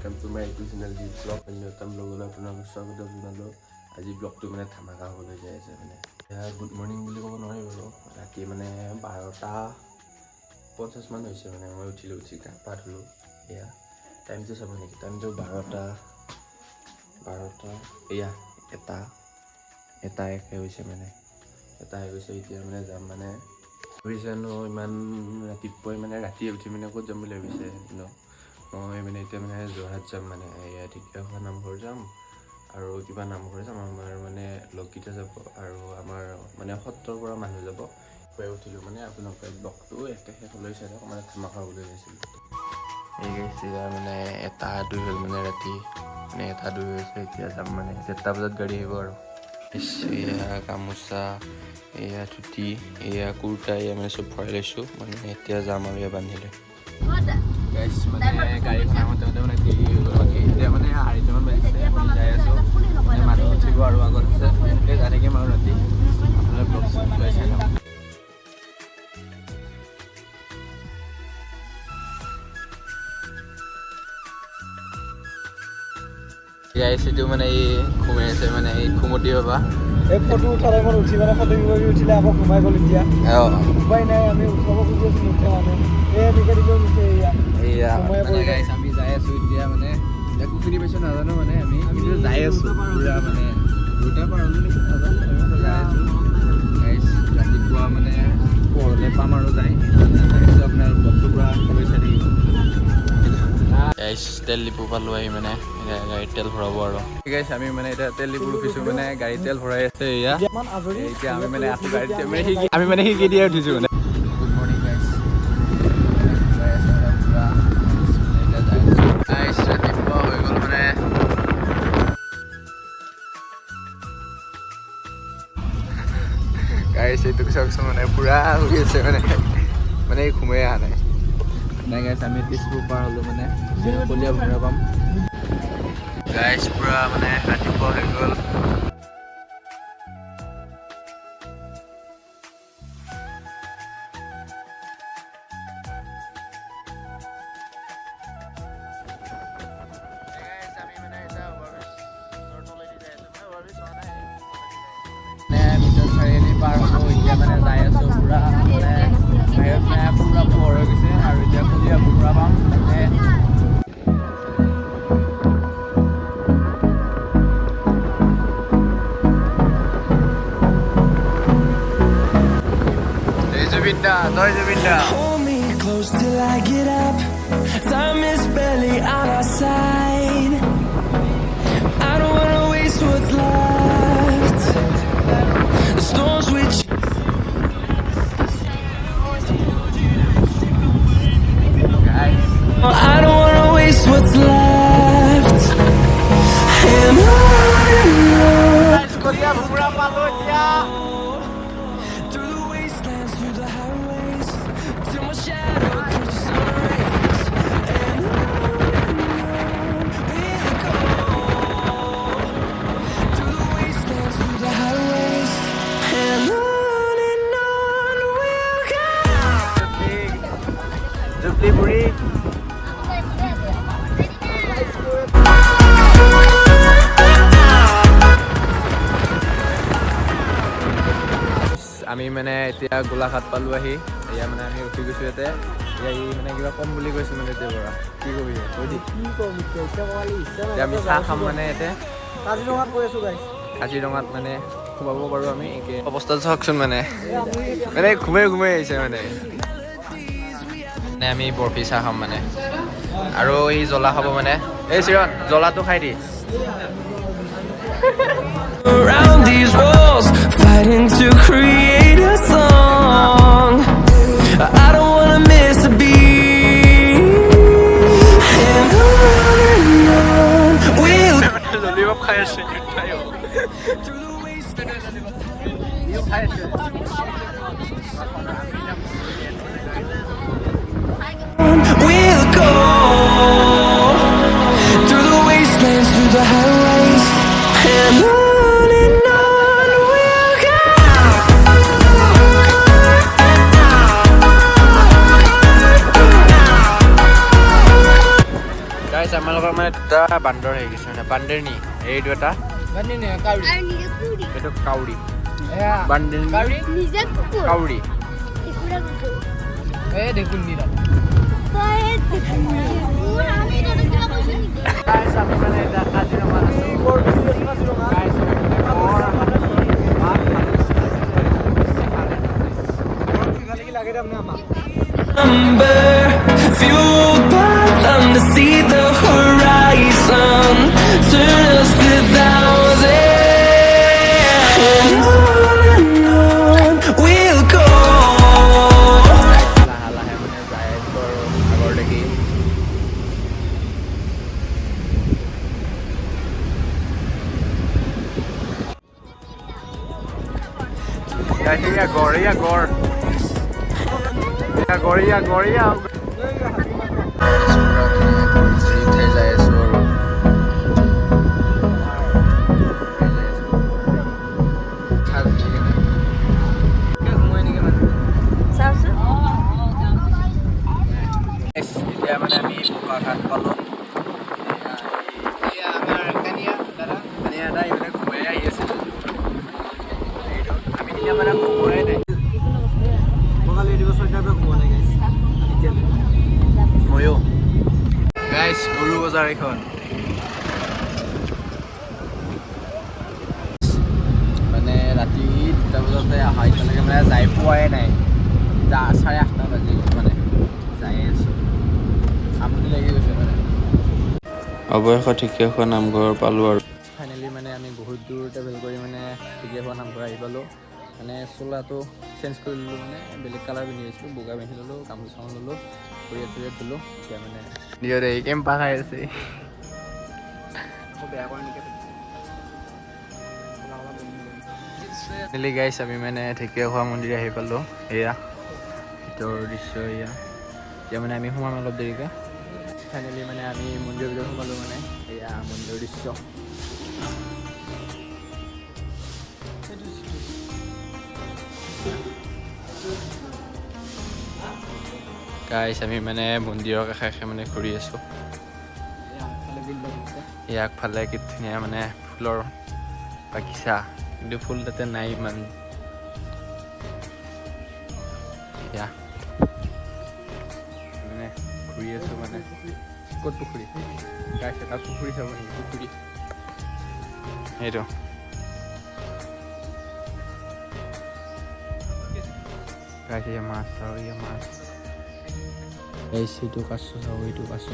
Welcome to my YouTube channel जी blog अन्यतम लोगों আপোনালোক স্বাগত জনালোঁ। আজি ব্লগটো মানে ধামাকা হ'বলৈ যাই আছে মানে গুড মৰ্ণিং বুলি ক'ব নোৱাৰি বাৰু ৰাতি মানে 12:50 মান হৈছে মানে মই উঠি গা পা ধুলোঁ। এয়া টাইমটো চাব নেকি টাইমটো 12টা এয়া এটা একে হৈছে মানে এটা হৈ গৈছে। এতিয়া মানে যাম মানে ভাবিছেনো ইমান ৰাতিপুৱাই মানে ৰাতিয়ে উঠি মানে ক'ত যাম বুলি ভাবিছে ন। মই মানে এতিয়া মানে যোৰহাট যাম মানে এয়া ঢেকীয়াখোৱা নামঘৰ যাম আৰু কিবা নামঘৰ যাম। আমাৰ মানে লগকেইটা যাব আৰু আমাৰ মানে সত্ৰৰ পৰা মানুহ যাব। পুৱাই উঠিলোঁ মানে আপোনালোকে ব্লগটো একে শেষলৈ চাই থাকক মানে ধামাকা হ'বলৈ গৈছিলোঁ। এই গৈছে মানে 1-2 হ'ল মানে ৰাতি মানে 1-2 হৈছে। এতিয়া যাম মানে 7টা বজাত গাড়ী আহিব আৰু এয়া গামোচা এয়া ধুতি এয়া কুৰ্তা এয়া মানে চব ভৰাই লৈছোঁ মানে এতিয়া যাম আৰু এয়া বান্ধিলে গাইছ মানে গাড়ীখন আহোঁতে মানে দেৰি হৈ গ'ল। এতিয়া মানে 2:30মান বাজিছে আমি যাই আছোঁ মানে মানুহ উঠিব আৰু আগত আছে এনেকৈ যাই থাকিম আৰু ৰাতি আপোনালোকে ব্লগ চাই থাকক। গাইছিটো মানে এই ঘুমাই আছে মানে এই ঘুমতি বাবা এই ফটো উঠালে মানে উঠি মানে ফটো উঠিলে আকৌ ঘুমাই গ'ল। এতিয়া উপায় নাই আমি উঠাব খুজি আছোঁ নুঠে মানে এয়া গাইছ আমি যাই আছোঁ এতিয়া মানে একো শুনি পাইছোঁ নাজানো মানে আমি কিন্তু যাই আছোঁ পুৰা মানে 2টা পাৰ হ'লোঁ নেকি নাজানো আমি যাই আছোঁ গাইছ। ৰাতিপুৱা মানে পোহৰলৈ পাম আৰু যাই আপোনাৰ ব্লগটো পুৰা লৈ চাই থাকিব গাইছ। তেল ডিপু পালোঁ আহি মানে গাড়ীত তেল ভৰাব আৰু গাইছ আমি মানে এতিয়া তেল ডিপু ৰখিছোঁ মানে গাড়ীত তেল ভৰাই আছে। এয়া এতিয়া আমি মানে আকৌ গাড়ীত আমি মানে শিকি দিয়ে উঠিছোঁ মানে গুড মৰ্ণিং গাইছ। ৰাতিপুৱা হৈ গ'ল মানে গাইছ এইটোক চাওকচোন মানে পুৰা শুই আছে মানে ঘুমাই অহা নাই গাইছ। আমি তেজপুৰ পাৰ হ'লোঁ মানে কলীয়া ভৰা পাম গাইছ। পুৰা মানে ৰাতিপুৱা হৈ গ'ল। পাৰ হ'ব এতিয়া মানে যাই আছোঁ পুৰা মানে বাহিৰত মানে পুৰা পোহৰ হৈ গৈছে আৰু এতিয়া কলীয়া পুৰা পাম জুবিনদা তই জুবিনদা I don't wanna waste what's left. And on through the wastelands, through the highways, till my shadow turns to sun rays. And on we'll go through the wastelands, through the highways, and on we'll go. Jubli Puri আমি মানে এতিয়া গোলাঘাট পালোঁ আহি এয়া মানে আমি উঠি গৈছোঁ ইয়াতে এয়া ই মানে কিবা কম বুলি কৈছোঁ মানে এতিয়া পৰা কি কবি কৈ দি এতিয়া আমি চাহ খাম মানে ইয়াতে কাজিৰঙাত গৈ আছোঁ গাইছ। কাজিৰঙাত মানে সোমাব পাৰোঁ আমি একে অৱস্থাটো চাওকচোন মানে ঘুমাই আহিছে মানে আমি বৰফি চাহ খাম মানে আৰু এই জ্বলা খাব মানে এই চিৰণ জ্বলাটো খাই দি Around these walls, fighting to create a song. I don't wanna miss a beat. And on we'll through the wastelands. We'll go through the wastelands, through the highways, and on we'll go. guys, I'm মানে দুটা বান্দৰ হৈ গৈছে মানে বান্দৰ নি এইটো এটা এইটো কাউৰী বান্দৰ কাউৰী আমি মানে এটা কাজিৰঙাত আছো Fueled by them to see the horizon, turn us to thousands. And on we'll go. লাহে লাহে মানে যাই আছো আৰু আগৰ দেখি গড়িয়া যাই আছো আৰু এতিয়া মানে আমি বোকাখাট পালোঁ আমাৰ কানিয়া দাদা ইহঁতে ঘূৰাই আহি আছিল আমি এতিয়া মানে ঘূৰাই নাই ময়ো গাইছ গৰু বজাৰ এখন মানে ৰাতি 2টা বজাতে অহা এতিয়ালৈকে মানে যাই পোৱাই নাই 8:30 বাজি গ'ল মানে যাই আছোঁ আমনি লাগি গৈছে মানে অৱশেষত ঢেকীয়াখোৱা নামঘৰ পালোঁ আৰু ফাইনেলি মানে আমি বহুত দূৰ ট্ৰেভেল কৰি মানে ঢেকীয়াখোৱা নামঘৰ আহি পালোঁ মানে চোলাটো চেঞ্জ কৰি ল'লোঁ মানে বেলেগ কালাৰ পিন্ধি আছিলোঁ বগা পিন্ধি ল'লোঁ গামোচা ল'লোঁ ভৰিয়াত ধুলোঁ এতিয়া মানে নিজৰ এই কেম্পা খাই আছে বেয়া কৰে নেকি ফাইনেলি গাইছ আমি মানে ঢেকীয়াখোৱা মন্দিৰ আহি পালোঁ এয়া ভিতৰৰ দৃশ্য এয়া এতিয়া মানে আমি সোমাম অলপ দেৰিকৈ ফাইনেলি মানে আমি মন্দিৰৰ ভিতৰত সোমালোঁ মানে এয়া মন্দিৰৰ দৃশ্য গাইছ আমি মানে মন্দিৰৰ কাষে কাষে মানে ঘূৰি আছোঁ আগফালে কি ধুনীয়া মানে ফুলৰ বাগিচা কিন্তু ফুল তাতে নাই ইমান এয়া মানে ঘূৰি আছোঁ মানে ক'ত পুখুৰী গাইছ এটা পুখুৰী চাব নেকি পুখুৰী সেইটো গাইছ মাছ চাওঁ মাছ এইটো কাছ চাওঁ এইটো কাছ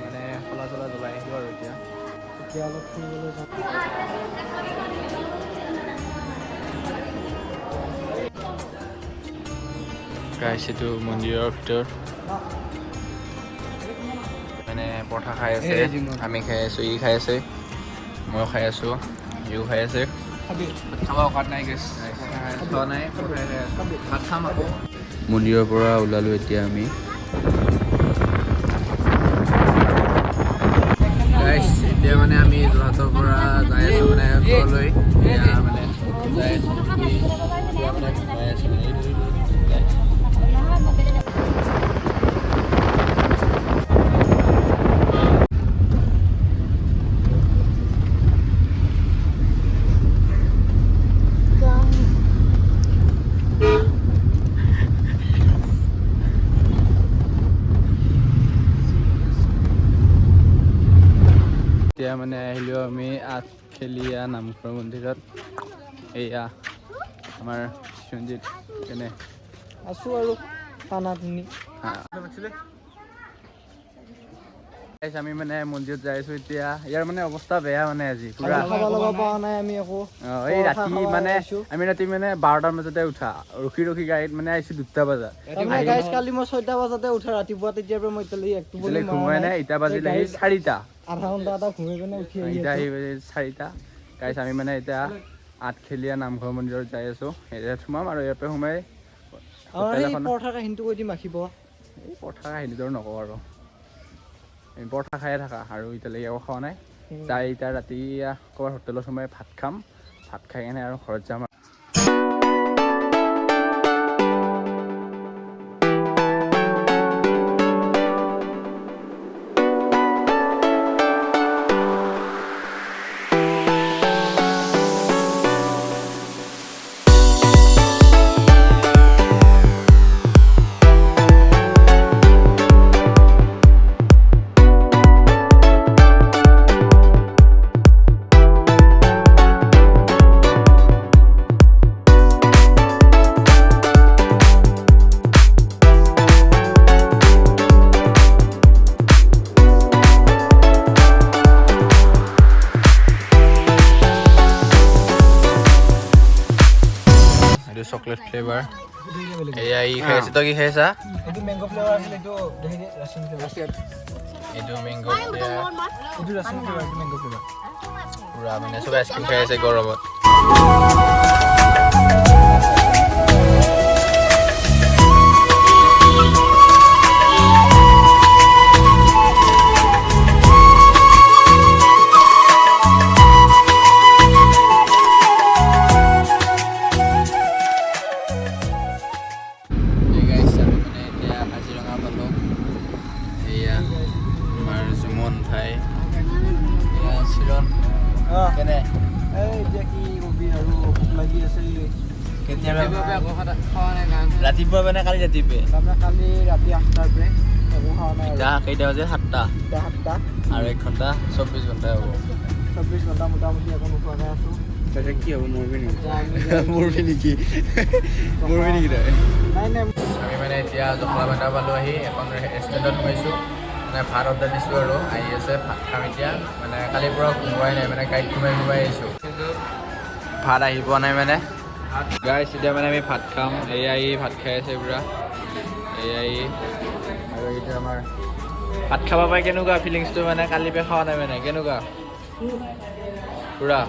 মানে খোলা চলা জ্বলাই আহিলোঁ আৰু এতিয়া অলপ ফুৰিবলৈ যাম গাইছ এইটো মন্দিৰৰ ভিতৰত মানে পৰঠা খাই আছে আমি খাই আছোঁ ই খাই আছে ময়ো খাই আছোঁ ইও খাই আছে খাব অকাত নাই গেছ খোৱা নাই ভাত খাম আকৌ মন্দিৰৰ পৰা ওলালোঁ এতিয়া আমি এতিয়া মানে আমি যোৰহাটৰ পৰা যাই আছোঁ মানে ঘৰলৈ এতিয়া মানে যাই আছোঁ এতিয়া মানে আহিলোঁ আমি আঠখেলীয়া নামঘৰ মন্দিৰত। এয়া আমাৰ সঞ্জিত কেনে আছোঁ আৰু টানা টুনি। আমি মানে মন্দিৰত যাই আছোঁ এতিয়া। ইয়াৰ মানে অৱস্থা বেয়া মানে আজি পুৰা। খাব লগা পোৱা নাই আমি একো। এই ৰাতি মানে আমি ৰাতি মানে 12টাৰ মাজতে উঠা, ৰখি ৰখি গাড়ীত মানে আহিছোঁ 2টা বজাত। তাৰমানে গাইজ কালি মই 6টা বজাতে উঠা ৰাতিপুৱা, তেতিয়াৰ পৰা মই এতিয়ালৈকে একটো বুলি ঘুমাই নাই। এতিয়া বাজিলে 4টা, আধা ঘণ্টা এটা ঘূমি পিনে উঠি আহি এতিয়া আহি 4টা। গাইছ আমি মানে এতিয়া আঠখেলীয়া নামঘৰ মন্দিৰত যাই আছোঁ। ইয়াত সোমাম আৰু ইয়াৰ পৰা সোমাই পৰঠা কাহিনীটো কৈ দিম আখিব। এই পৰঠা কাহিনীটো নকওঁ আৰু আমি পৰঠা খায়ে থাকা আৰু এতিয়ালৈকে একো খোৱা নাই। যাই এতিয়া ৰাতি ক'ৰবাত হোটেলত সোমাই ভাত খাম, ভাত খাই কেনে আৰু ঘৰত যাম। চকলেট ফ্লেভাৰ এয়া ই খাই আছে। তই কি খাই আছা? এইটো মেংগো ফ্লেভাৰ আছিল, এইটো ৰাছিন ফ্লেভাৰ। এইটো মেংগো ফ্লেভাৰ, এইটো ৰাছিন ফ্লেভাৰ, এইটো মেংগো ফ্লেভাৰ। পুৰা মানে চবে আইচক্ৰীম খাই আছে গৰমত। কেনে এতিয়া কি কবি আৰু ভোক লাগি আছে। ৰাতিপুৱা মানে কালি ৰাতিপুৱাই তাৰমানে কালি ৰাতি 8টাৰ পৰা একো খোৱা নাই। এতিয়া কেইটা বাজে? 7টা। এতিয়া 7টা আৰু 1 ঘণ্টা 24 ঘণ্টা হ'ব। 24 ঘণ্টা মোটামুটি একো নোখোৱাকৈ আছোঁ। কি হ'ব? মৰবি নেকি? মৰবি নেকি? মৰবি নেকি তই? নাই নাই। আমি মানে এতিয়া জখলা বান্ধা পালোঁ আহি এখন ৰেষ্টুৰেণ্টত সোমাইছোঁ। মানে ভাত অৰ্ডাৰ দিছোঁ আৰু আহি আছে, ভাত খাম এতিয়া। মানে কালিৰ পৰা ঘুমোৱাই নাই, মানে গাড়ীত ঘুমাই আহিছোঁ, কিন্তু ভাত আহি পোৱা নাই মানে। গাইছ এতিয়া মানে আমি ভাত খাম। এয়াই ভাত খাই আছে পুৰা। এয়াই আৰু এইটো আমাৰ ভাত খাব পাই কেনেকুৱা ফিলিংছটো, মানে কালিৰ পৰা খোৱা নাই মানে কেনেকুৱা পুৰা।